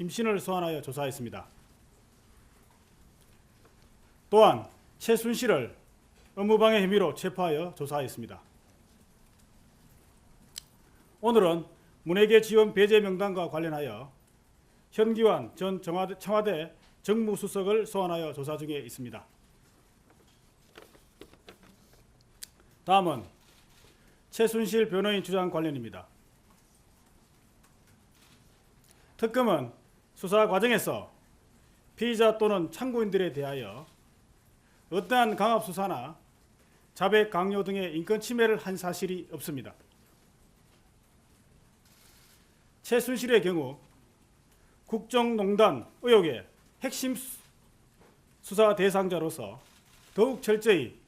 김신을 소환하여 조사했습니다. 또한 최순실을 업무방해 혐의로 체포하여 조사했습니다. 오늘은 문해계 지원 배제 명단과 관련하여 현기환 전 청와대 정무수석을 소환하여 조사 중에 있습니다. 다음은 최순실 변호인 주장 관련입니다. 특검은 수사 과정에서 피의자 또는 참고인들에 대하여 어떠한 강압 수사나 자백 강요 등의 인권 침해를 한 사실이 없습니다. 최순실의 경우 국정농단 의혹의 핵심 수사 대상자로서 더욱 철저히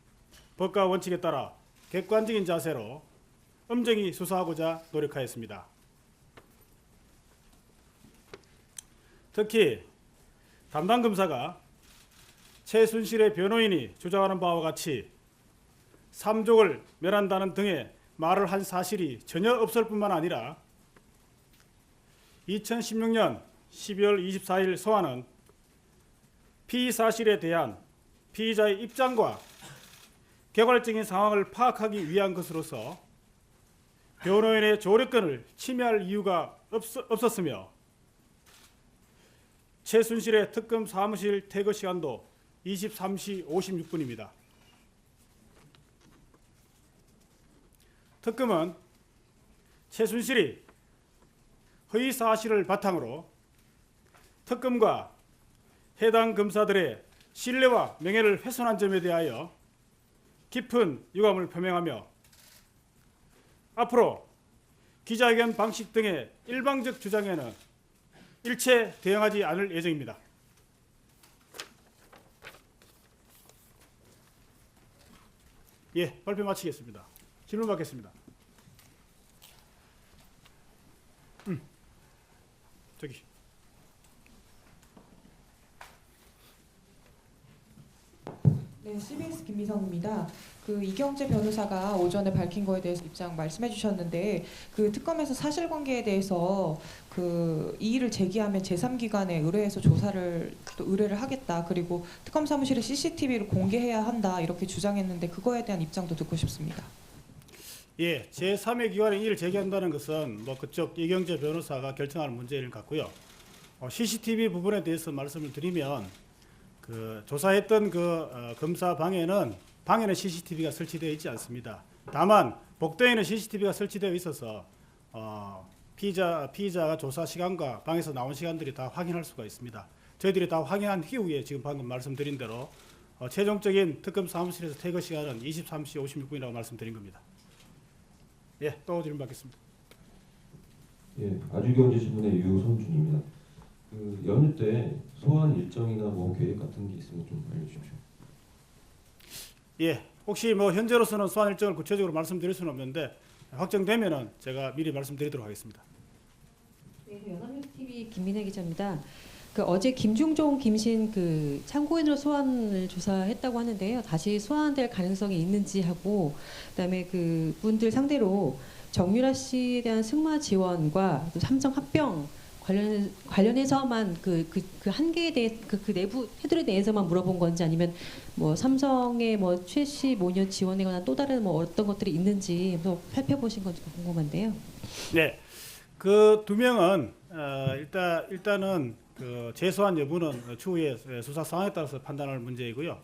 법과 원칙에 따라 객관적인 자세로 엄정히 수사하고자 노력하였습니다. 특히 담당 검사가 최순실의 변호인이 주장하는 바와 같이 삼족을 멸한다는 등의 말을 한 사실이 전혀 없을 뿐만 아니라 2016년 12월 24일 소환은 피의 사실에 대한 피의자의 입장과 객관적인 상황을 파악하기 위한 것으로서 변호인의 조력권을 침해할 이유가 없었으며 최순실의 특검 사무실 퇴거 시간도 23시 56분입니다. 특검은 최순실이 허위 사실을 바탕으로 특검과 해당 검사들의 신뢰와 명예를 훼손한 점에 대하여 깊은 유감을 표명하며 앞으로 기자회견 방식 등의 일방적 주장에는 일체 대응하지 않을 예정입니다. 예, 발표 마치겠습니다. 질문 받겠습니다. 저기. 네, CBS 김미성입니다. 이경재 변호사가 오전에 밝힌 거에 대해서 입장 말씀해 주셨는데 특검에서 사실관계에 대해서 이의를 제기하면 제3기관에 의뢰해서 조사를 또 의뢰를 하겠다. 그리고 특검 사무실에 CCTV를 공개해야 한다. 이렇게 주장했는데 그거에 대한 입장도 듣고 싶습니다. 예, 제3의 기관에 이의를 제기한다는 것은 그쪽 이경재 변호사가 결정할 문제를 갖고요. CCTV 부분에 대해서 말씀을 드리면 조사했던 검사 방에는 CCTV가 설치되어 있지 않습니다. 다만 복도에는 CCTV가 설치되어 있어서 피의자가 조사 시간과 방에서 나온 시간들이 다 확인할 수가 있습니다. 저희들이 다 확인한 이후에 지금 방금 말씀드린 대로 최종적인 특검 사무실에서 퇴거 시간은 23시 56분이라고 말씀드린 겁니다. 예, 또 질문 받겠습니다. 예, 아주경제신문의 유선준입니다. 연휴 때 소환 일정이나 계획 같은 게 있으면 좀 알려주십시오. 예, 혹시 현재로서는 소환 일정을 구체적으로 말씀드릴 수는 없는데 확정되면은 제가 미리 말씀드리도록 하겠습니다. 네, 연합뉴스TV 김민혜 기자입니다. 어제 김중종, 김신 참고인으로 소환을 조사했다고 하는데요. 다시 소환될 가능성이 있는지 하고, 그다음에 분들 상대로 정유라 씨에 대한 승마 지원과 또 삼성 합병 관련해서만 한 개에 대해 내부 테두리에 대해서만 물어본 건지 아니면 삼성의 최 씨 모녀 지원에 관한 또 다른 어떤 것들이 있는지 살펴보신 건지 궁금한데요. 네, 그 두 명은 일단은 재소환 여부는 추후에 수사 상황에 따라서 판단할 문제이고요.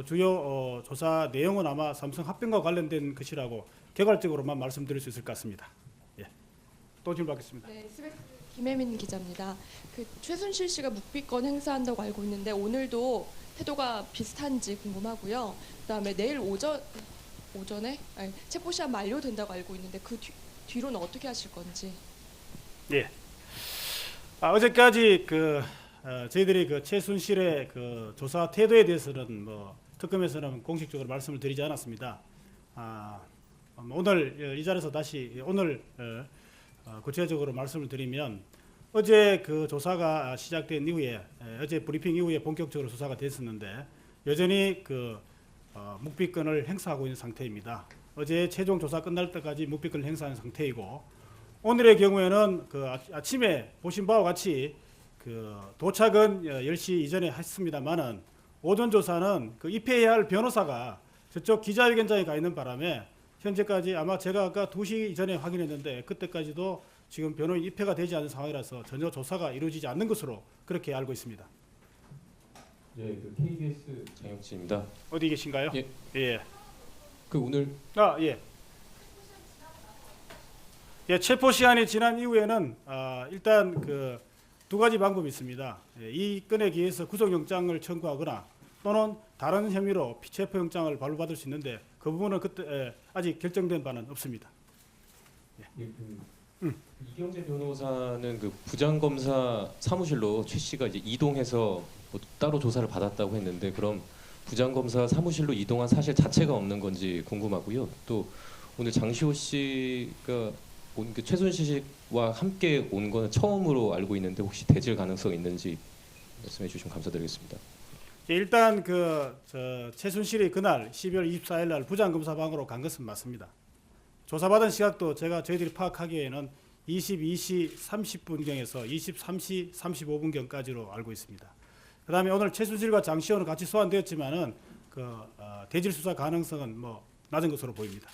주요 조사 내용은 아마 삼성 합병과 관련된 것이라고 개괄적으로만 말씀드릴 수 있을 것 같습니다. 예, 또 질문 받겠습니다. 네, SBS 김혜민 기자입니다. 최순실 씨가 묵비권 행사한다고 알고 있는데 오늘도 태도가 비슷한지 궁금하고요. 그다음에 내일 오전에 체포 시한 만료된다고 알고 있는데 뒤로는 어떻게 하실 건지. 예. 어제까지 저희들이 최순실의 조사 태도에 대해서는 특검에서는 공식적으로 말씀을 드리지 않았습니다. 오늘 이 자리에서 다시 오늘 구체적으로 말씀을 드리면 어제 조사가 시작된 이후에 어제 브리핑 이후에 본격적으로 수사가 됐었는데 여전히 묵비권을 행사하고 있는 상태입니다. 어제 최종 조사 끝날 때까지 묵비권을 행사하는 상태이고 오늘의 경우에는 아침에 보신 바와 같이 그 도착은 10시 이전에 했습니다만은 오전 조사는 그 입회해야 할 변호사가 저쪽 기자회견장에 가 있는 바람에 현재까지 아마 제가 아까 2시 전에 확인했는데 그때까지도 지금 변호인 입회가 되지 않은 상황이라서 전혀 조사가 이루어지지 않는 것으로 그렇게 알고 있습니다. 예, 그 KBS 장영진입니다. 어디 계신가요? 예. 예. 그 오늘 예. 예, 체포 시한이 지난 이후에는 일단 그 두 가지 방법이 있습니다. 예, 이 건에 기해서 구속영장을 청구하거나 또는 다른 혐의로 체포영장을 발부받을 수 있는데 그 부분은 그때 아직 결정된 바는 없습니다. 예, 이경재 변호사는 그 부장검사 사무실로 최 씨가 이제 이동해서 뭐 따로 조사를 받았다고 했는데 그럼 부장검사 사무실로 이동한 사실 자체가 없는 건지 궁금하고요. 또 오늘 장시호 씨가 온 그 최순실 씨와 함께 온 거는 처음으로 알고 있는데 혹시 대질 가능성 있는지 말씀해 주시면 감사드리겠습니다. 예, 일단 최순실이 그날 12월 24일 날 부장검사방으로 간 것은 맞습니다. 조사받은 시각도 저희들이 파악하기에는 22시 30분경에서 23시 35분경까지로 알고 있습니다. 그다음에 오늘 최순실과 장시호는 같이 소환되었지만은 대질 수사 가능성은 뭐 낮은 것으로 보입니다.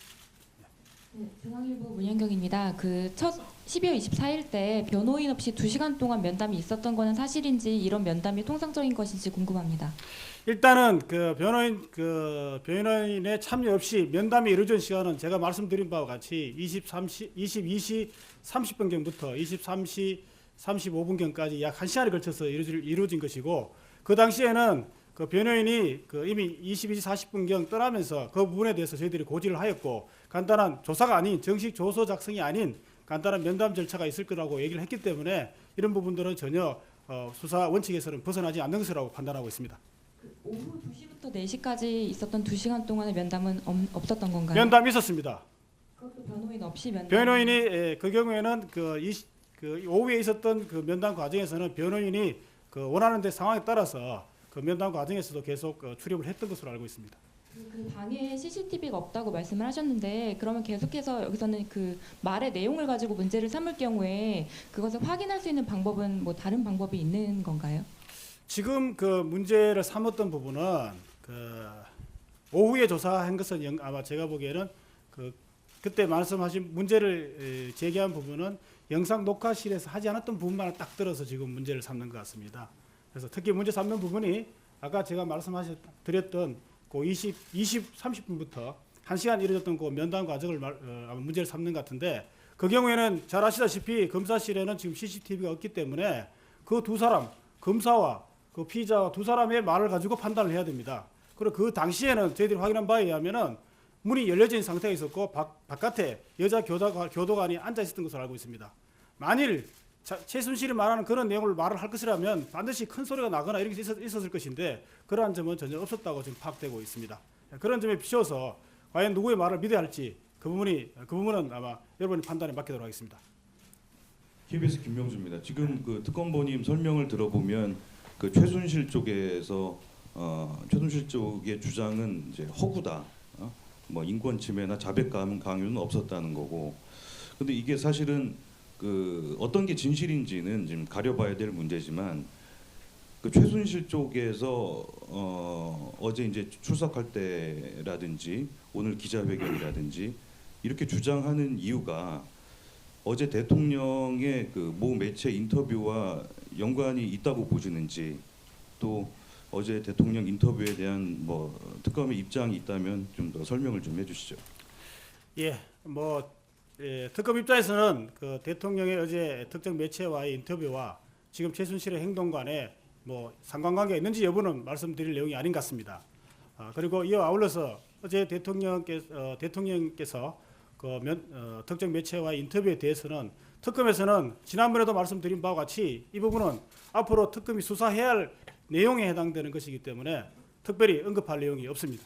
네, 중앙일보 문현경입니다. 그 첫 12월 24일 때 변호인 없이 2시간 동안 면담이 있었던 거는 사실인지 이런 면담이 통상적인 것인지 궁금합니다. 일단은 변호인의 참여 없이 면담이 이루어진 시간은 제가 말씀드린 바와 같이 22시 30분경부터 23시 35분경까지 약 1시간에 걸쳐서 이루어진 것이고 그 당시에는 그 변호인이 이미 22시 40분경 떠나면서 그 부분에 대해서 저희들이 고지를 하였고 간단한 조사가 아닌 정식 조서 작성이 아닌 간단한 면담 절차가 있을 거라고 얘기를 했기 때문에 이런 부분들은 전혀 수사 원칙에서는 벗어나지 않는 것이라고 판단하고 있습니다. 오후 2시부터 4시까지 있었던 2시간 동안의 면담은 없었던 건가요? 면담이 있었습니다. 그것도 변호인 없이 면담. 변호인이 그 경우에는 오후에 있었던 그 면담 과정에서는 변호인이 원하는 데 상황에 따라서 그 면담 과정에서도 계속 출입을 했던 것으로 알고 있습니다. 그 방에 CCTV가 없다고 말씀을 하셨는데 그러면 계속해서 여기서는 그 말의 내용을 가지고 문제를 삼을 경우에 그것을 확인할 수 있는 방법은 뭐 다른 방법이 있는 건가요? 지금 그 문제를 삼았던 부분은 오후에 조사한 것은 아마 제가 보기에는 그때 말씀하신 문제를 제기한 부분은 영상 녹화실에서 하지 않았던 부분만을 딱 들어서 지금 문제를 삼는 것 같습니다. 그래서 특히 문제 삼는 부분이 아까 제가 드렸던 그 30분부터 1시간 이루어졌던 그 면담 과정을 문제를 삼는 것 같은데 그 경우에는 잘 아시다시피 검사실에는 지금 CCTV가 없기 때문에 그 두 사람 검사와 그 피의자와 두 사람의 말을 가지고 판단을 해야 됩니다. 그리고 그 당시에는 저희들이 확인한 바에 의하면은 문이 열려진 상태가 있었고 바깥에 여자 교도관이 앉아 있었던 것으로 알고 있습니다. 만일 최순실이 말하는 그런 내용을 말을 할 것이라면 반드시 큰 소리가 나거나 이렇게 있었을 것인데 그러한 점은 전혀 없었다고 지금 파악되고 있습니다. 그런 점에 비추어서 과연 누구의 말을 믿어야 할지 그 부분은 아마 여러분의 판단에 맡기도록 하겠습니다. KBS 김명주입니다. 지금 그 특검보님 설명을 들어보면 그 최순실 쪽에서 최순실 쪽의 주장은 이제 허구다. 뭐 인권 침해나 자백 강요는 없었다는 거고. 근데 이게 사실은 그 어떤 게 진실인지는 지금 가려봐야 될 문제지만 그 최순실 쪽에서 어제 이제 출석할 때라든지 오늘 기자회견이라든지 이렇게 주장하는 이유가 어제 대통령의 그 모 매체 인터뷰와 연관이 있다고 보시는지 또 어제 대통령 인터뷰에 대한 뭐 특검의 입장이 있다면 좀 더 설명을 좀 해주시죠. 특검 입장에서는 그 대통령의 어제 특정 매체와의 인터뷰와 지금 최순실의 행동 간에 뭐 상관관계가 있는지 여부는 말씀드릴 내용이 아닌 것 같습니다. 그리고 이와 아울러서 어제 대통령께서 특정 매체와의 인터뷰에 대해서는 특검에서는 지난번에도 말씀드린 바와 같이 이 부분은 앞으로 특검이 수사해야 할 내용에 해당되는 것이기 때문에 특별히 언급할 내용이 없습니다.